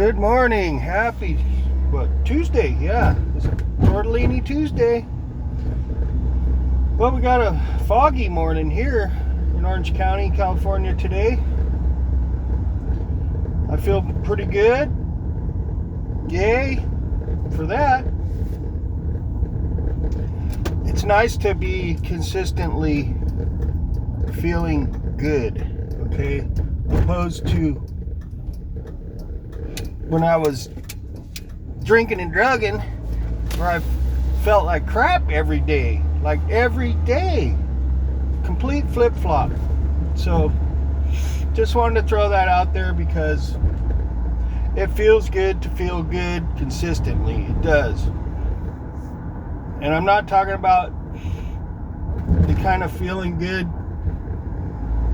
Good morning. Happy, Tuesday. Yeah, it's Tortellini Tuesday. Well, we got a foggy morning here in Orange County, California today. I feel pretty good. Yay for that. It's nice to be consistently feeling good, okay? Opposed to when I was drinking and drugging, where I felt like crap every day. Like every day. Complete flip-flop. So, just wanted to throw that out there because it feels good to feel good consistently. It does. And I'm not talking about the kind of feeling good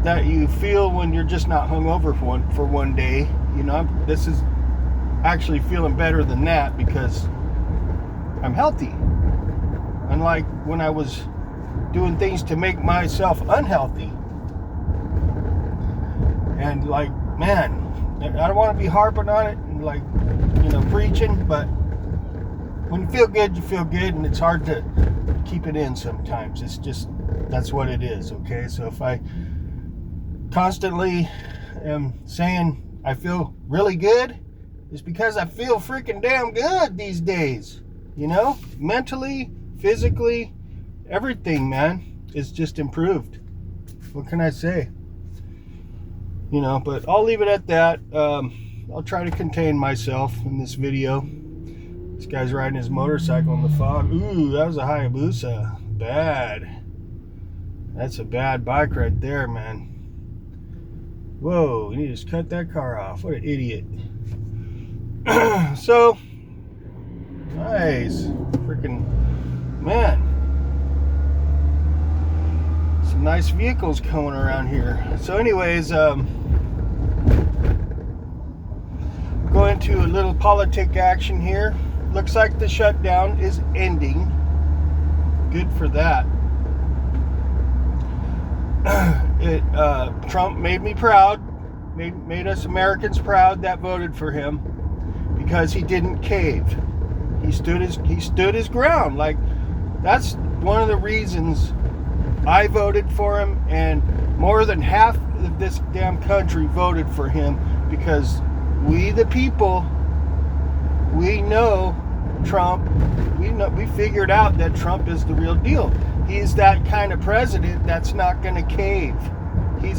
that you feel when you're just not hungover for one day. You know, this is actually feeling better than that because I'm healthy. Unlike when I was doing things to make myself unhealthy. And like, man, I don't want to be harping on it and like, preaching, but when you feel good, and it's hard to keep it in sometimes. It's just, that's what it is, okay? So if I constantly am saying I feel really good, it's because I feel freaking damn good these days. Mentally, physically, everything, man, is just improved. What can I say? But I'll leave it at that. I'll try to contain myself in this video. This guy's riding his motorcycle in the fog. Ooh, that was a Hayabusa. Bad. That's a bad bike right there, man. Whoa, you just cut that car off. What an idiot. So, nice. Freaking, man. Some nice vehicles coming around here. So anyways, going to a little politic action here. Looks like the shutdown is ending. Good for that. Trump made me proud. Made us Americans proud that voted for him because he didn't cave. He stood his ground. Like, that's one of the reasons I voted for him, and more than half of this damn country voted for him because we the people, we know Trump. We figured out that Trump is the real deal. He's that kind of president that's not going to cave. He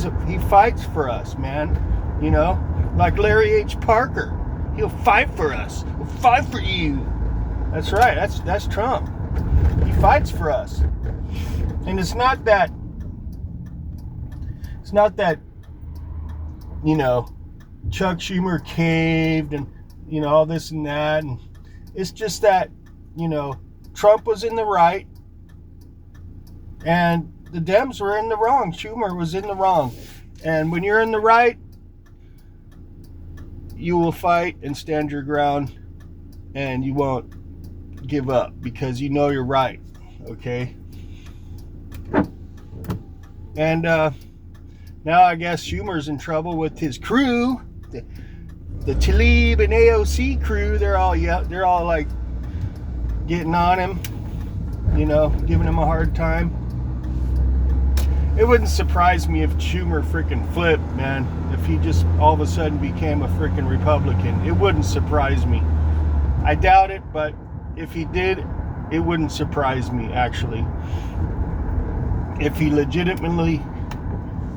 fights for us, man. Like Larry H. Parker. He'll fight for us. He'll fight for you. That's right. That's Trump. He fights for us. And it's not that Chuck Schumer caved and all this and that, and it's just that Trump was in the right and the Dems were in the wrong. Schumer was in the wrong. And when you're in the right, you will fight and stand your ground, and you won't give up because you're right. Okay? And now I guess Schumer's in trouble with his crew, the Tlaib and AOC crew. They're all like getting on him, giving him a hard time. It wouldn't surprise me if Schumer freaking flipped, man. If he just all of a sudden became a freaking Republican. It wouldn't surprise me. I doubt it, but if he did, it wouldn't surprise me, actually. If he legitimately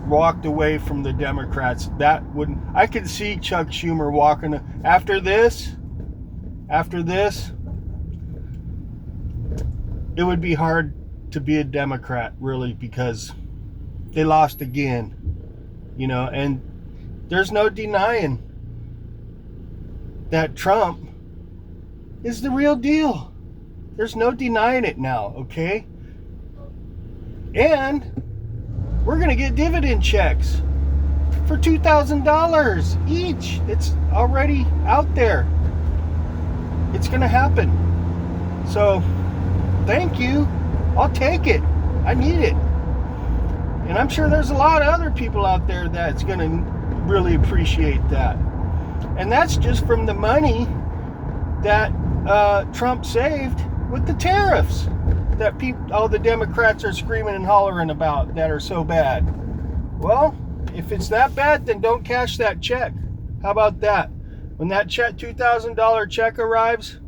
walked away from the Democrats, that wouldn't... I could see Chuck Schumer walking... After this, it would be hard to be a Democrat, really, because they lost again. And there's no denying that Trump is the real deal. There's no denying it now, okay? And we're going to get dividend checks for $2,000 each. It's already out there. It's going to happen. So, thank you. I'll take it. I need it. And I'm sure there's a lot of other people out there that's going to really appreciate that. And that's just from the money that Trump saved with the tariffs that all the Democrats are screaming and hollering about that are so bad. Well, if it's that bad, then don't cash that check. How about that? When that check, $2,000 check arrives,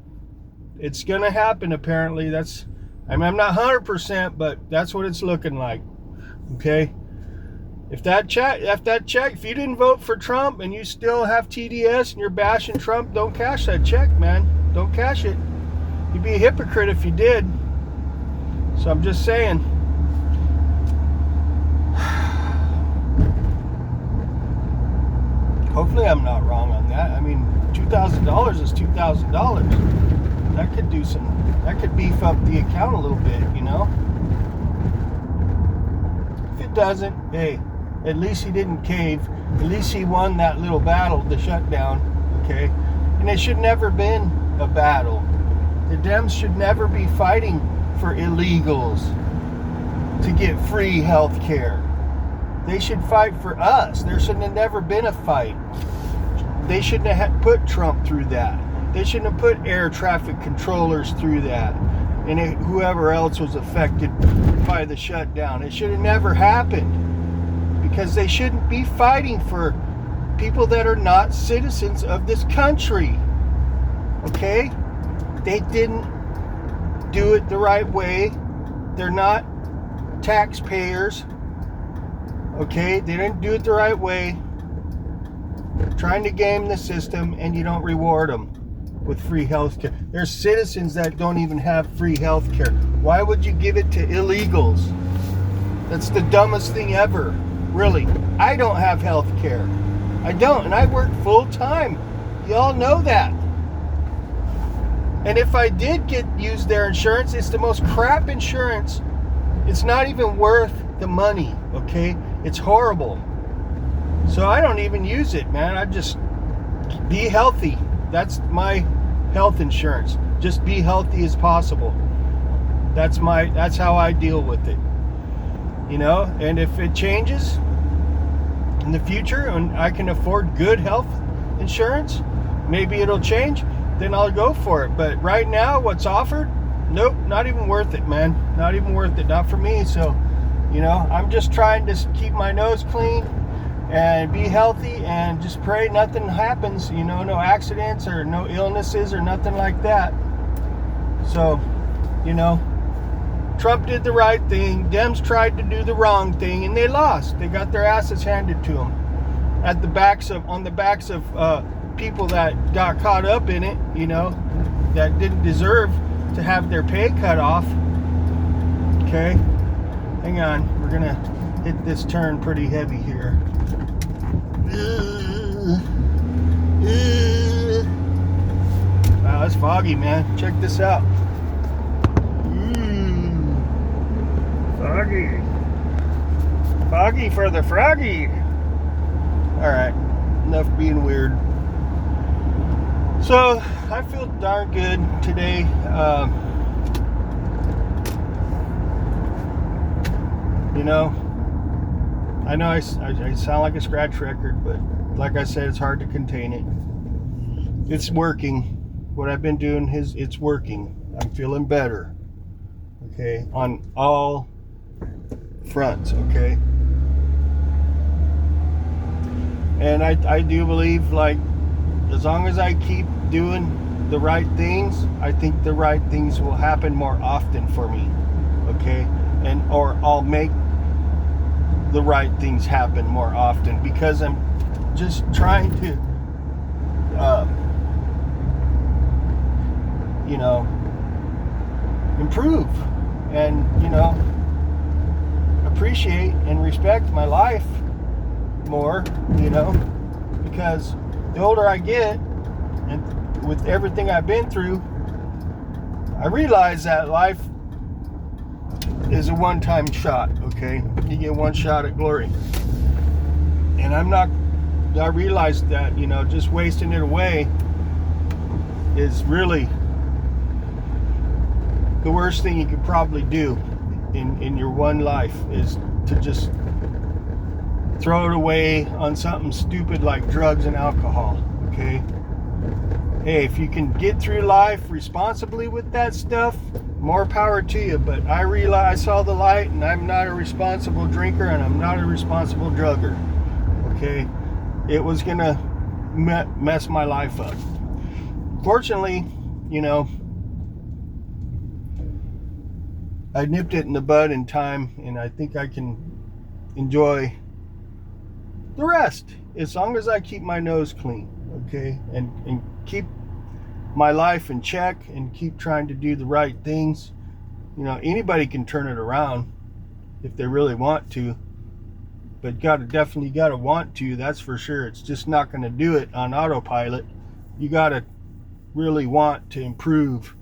it's going to happen apparently. I'm not 100%, but that's what it's looking like. Okay? If you didn't vote for Trump and you still have TDS and you're bashing Trump, don't cash that check, man. Don't cash it. You'd be a hypocrite if you did. So I'm just saying. Hopefully I'm not wrong on that. I mean, $2,000 is $2,000. That could beef up the account a little bit, you know? If it doesn't, hey, at least he didn't cave. At least he won that little battle, the shutdown, okay? And it should never been a battle. The Dems should never be fighting for illegals to get free health care. They should fight for us. There should have never been a fight. They shouldn't have put Trump through that. They shouldn't have put air traffic controllers through that. And whoever else was affected by the shutdown. It should have never happened. Because they shouldn't be fighting for people that are not citizens of this country. Okay? They didn't do it the right way. They're not taxpayers. Okay? They didn't do it the right way. Trying to game the system, and you don't reward them with free health care. There's citizens that don't even have free health care. Why would you give it to illegals? That's the dumbest thing ever. Really. I don't have health care. I don't, and I work full time. Y'all know that. And if I did use their insurance, it's the most crap insurance. It's not even worth the money, okay? It's horrible. So I don't even use it, man. I just be healthy. That's my health insurance. Just be healthy as possible. That's how I deal with it. You know, and if it changes in the future and I can afford good health insurance, maybe it'll change, then I'll go for it. But right now, what's offered, nope, not even worth it, man. Not even worth it. Not for me. So, you know, I'm just trying to keep my nose clean and be healthy and just pray nothing happens, you know, no accidents or no illnesses or nothing like that. So, you know, Trump did the right thing. Dems tried to do the wrong thing, and they lost. They got their asses handed to them on the backs of people that got caught up in it, you know, that didn't deserve to have their pay cut off. Okay, hang on. We're gonna hit this turn pretty heavy here. Wow, it's foggy, man. Check this out. Foggy for the froggy. Alright, enough being weird. So, I feel darn good today. You know, I know I sound like a scratch record, but like I said, it's hard to contain it. It's working. What I've been doing, it's working. I'm feeling better. Okay, on all fronts, okay? And I do believe, like, as long as I keep doing the right things, I think the right things will happen more often for me, okay? Or I'll make the right things happen more often, because I'm just trying to, you know, improve and, you know, appreciate and respect my life more, you know, because the older I get, and with everything I've been through, I realize that life is a one-time shot, okay? You get one shot at glory. And I realize that, you know, just wasting it away is really the worst thing you could probably do in your one life, is to just throw it away on something stupid like drugs and alcohol, okay? Hey, if you can get through life responsibly with that stuff, more power to you. But I realized, I saw the light, and I'm not a responsible drinker, and I'm not a responsible drugger, okay? It was gonna mess my life up. Fortunately, I nipped it in the bud in time, and I think I can enjoy the rest as long as I keep my nose clean, okay, and keep my life in check and keep trying to do the right things. Anybody can turn it around if they really want to, but definitely gotta want to, that's for sure. It's just not going to do it on autopilot. You gotta really want to improve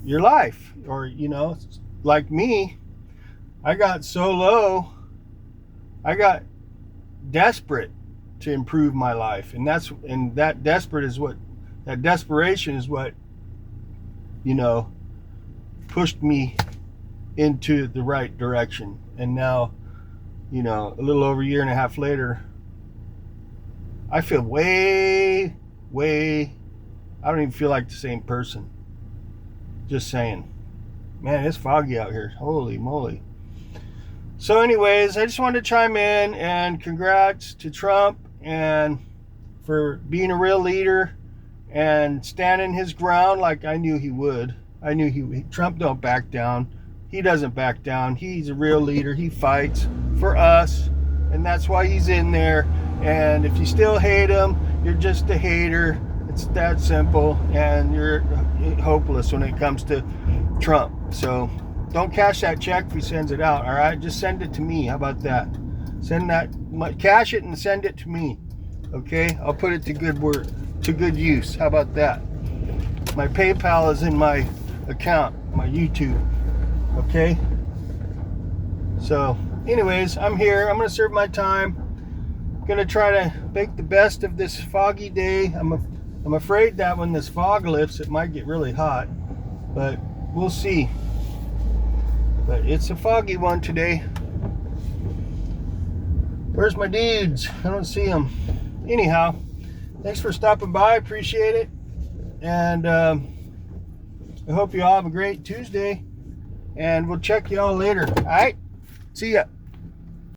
your life, or like me, I got so low, I got desperate to improve my life, and that desperation is what pushed me into the right direction. And now, a little over a year and a half later, I feel way, I don't even feel like the same person. Just saying. Man, it's foggy out here. Holy moly. So anyways, I just wanted to chime in and congrats to Trump and for being a real leader and standing his ground like I knew he would. I knew Trump don't back down. He doesn't back down. He's a real leader. He fights for us, and that's why he's in there. And if you still hate him, you're just a hater. It's that simple, and you're hopeless when it comes to Trump. So don't cash that check if he sends it out, all right? Just send it to me. How about that? Cash it and send it to me, okay? I'll put it to good use. How about that? My PayPal is in my account, my YouTube, okay? So anyways, I'm here. I'm going to serve my time. I'm going to try to make the best of this foggy day. I'm afraid that when this fog lifts, it might get really hot, but we'll see. But it's a foggy one today. Where's my dudes? I don't see them. Anyhow, thanks for stopping by. I appreciate it. And I hope you all have a great Tuesday. And we'll check you all later. All right? See ya.